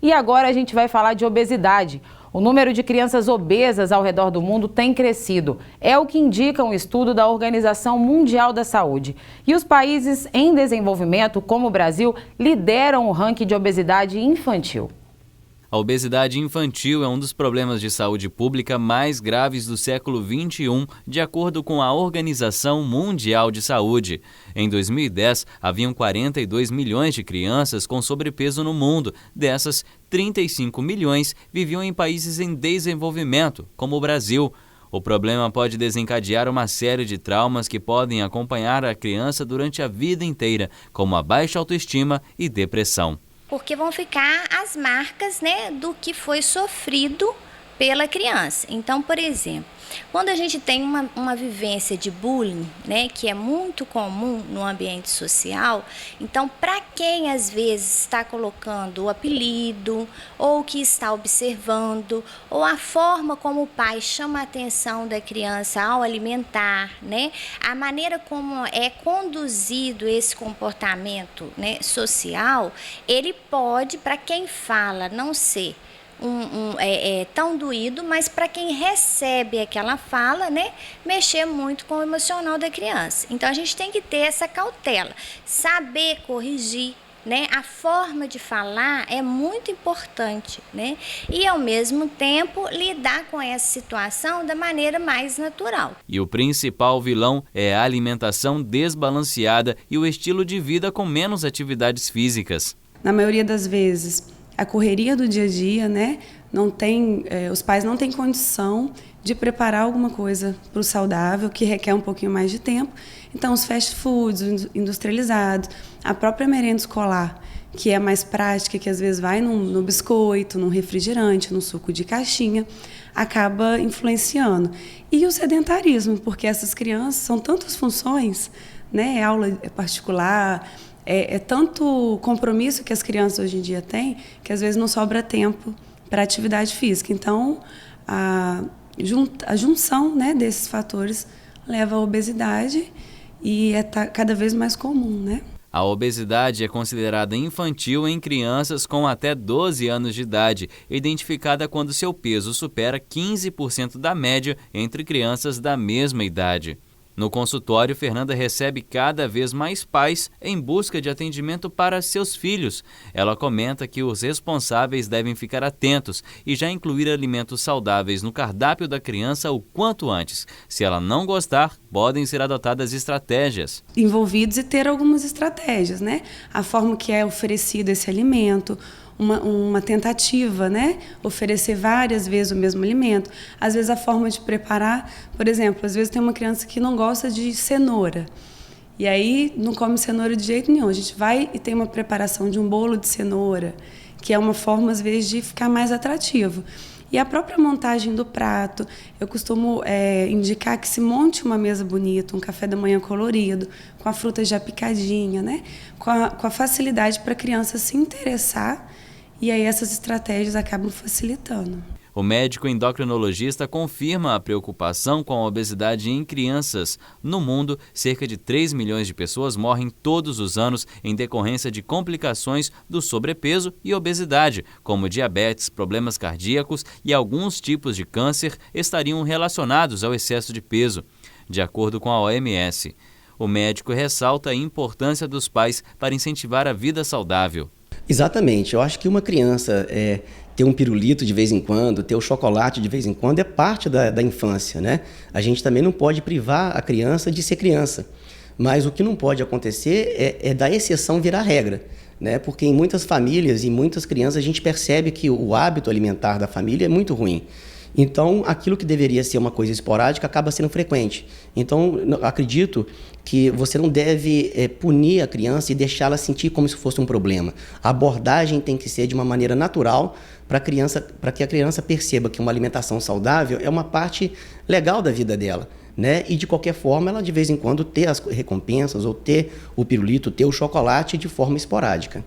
E agora a gente vai falar de obesidade. O número de crianças obesas ao redor do mundo tem crescido. É o que indica um estudo da Organização Mundial da Saúde. E os países em desenvolvimento, como o Brasil, lideram o ranking de obesidade infantil. A obesidade infantil é um dos problemas de saúde pública mais graves do século XXI, de acordo com a Organização Mundial de Saúde. Em 2010, haviam 42 milhões de crianças com sobrepeso no mundo. Dessas, 35 milhões viviam em países em desenvolvimento, como o Brasil. O problema pode desencadear uma série de traumas que podem acompanhar a criança durante a vida inteira, como a baixa autoestima e depressão. Porque vão ficar as marcas, né, do que foi sofrido pela criança. Então, por exemplo, quando a gente tem uma vivência de bullying, né, que é muito comum no ambiente social, então, para quem às vezes está colocando o apelido, ou que está observando, ou a forma como o pai chama a atenção da criança ao alimentar, né, a maneira como é conduzido esse comportamento, né, social, ele pode, para quem fala, não ser tão doído, mas para quem recebe aquela fala, né, mexer muito com o emocional da criança. Então a gente tem que ter essa cautela, saber corrigir, né? A forma de falar é muito importante, né? E ao mesmo tempo lidar com essa situação da maneira mais natural. E o principal vilão é a alimentação desbalanceada e o estilo de vida com menos atividades físicas. Na maioria das vezes, a correria do dia a dia, né? Os pais não têm condição de preparar alguma coisa para o saudável, que requer um pouquinho mais de tempo. Então, os fast foods industrializados, a própria merenda escolar, que é mais prática, que às vezes vai no biscoito, no refrigerante, no suco de caixinha, acaba influenciando. E o sedentarismo, porque essas crianças são tantas funções, né? Aula particular, é tanto compromisso que as crianças hoje em dia têm, que às vezes não sobra tempo para atividade física. Então, a junção, né, desses fatores leva à obesidade e cada vez mais comum, né? A obesidade é considerada infantil em crianças com até 12 anos de idade, identificada quando seu peso supera 15% da média entre crianças da mesma idade. No consultório, Fernanda recebe cada vez mais pais em busca de atendimento para seus filhos. Ela comenta que os responsáveis devem ficar atentos e já incluir alimentos saudáveis no cardápio da criança o quanto antes. Se ela não gostar, podem ser adotadas estratégias. Envolvidos e ter algumas estratégias, né? A forma que é oferecido esse alimento, uma tentativa, né? Oferecer várias vezes o mesmo alimento. Às vezes a forma de preparar, por exemplo, às vezes tem uma criança que não gosta de cenoura. E aí não come cenoura de jeito nenhum. A gente vai e tem uma preparação de um bolo de cenoura, que é uma forma, às vezes, de ficar mais atrativo. E a própria montagem do prato, eu costumo indicar que se monte uma mesa bonita, um café da manhã colorido, com a fruta já picadinha, né? Com a facilidade para a criança se interessar, e aí essas estratégias acabam facilitando. O médico endocrinologista confirma a preocupação com a obesidade em crianças. No mundo, cerca de 3 milhões de pessoas morrem todos os anos em decorrência de complicações do sobrepeso e obesidade, como diabetes, problemas cardíacos e alguns tipos de câncer estariam relacionados ao excesso de peso, de acordo com a OMS. O médico ressalta a importância dos pais para incentivar a vida saudável. Exatamente. Eu acho que uma criança ter um pirulito de vez em quando, ter o chocolate de vez em quando é parte da infância, né? A gente também não pode privar a criança de ser criança. Mas o que não pode acontecer é da exceção virar regra, né? Porque em muitas famílias e muitas crianças a gente percebe que o hábito alimentar da família é muito ruim. Então, aquilo que deveria ser uma coisa esporádica acaba sendo frequente. Então, acredito que você não deve punir a criança e deixá-la sentir como se fosse um problema. A abordagem tem que ser de uma maneira natural para que a criança perceba que uma alimentação saudável é uma parte legal da vida dela, né? E, de qualquer forma, ela de vez em quando ter as recompensas ou ter o pirulito, ter o chocolate de forma esporádica.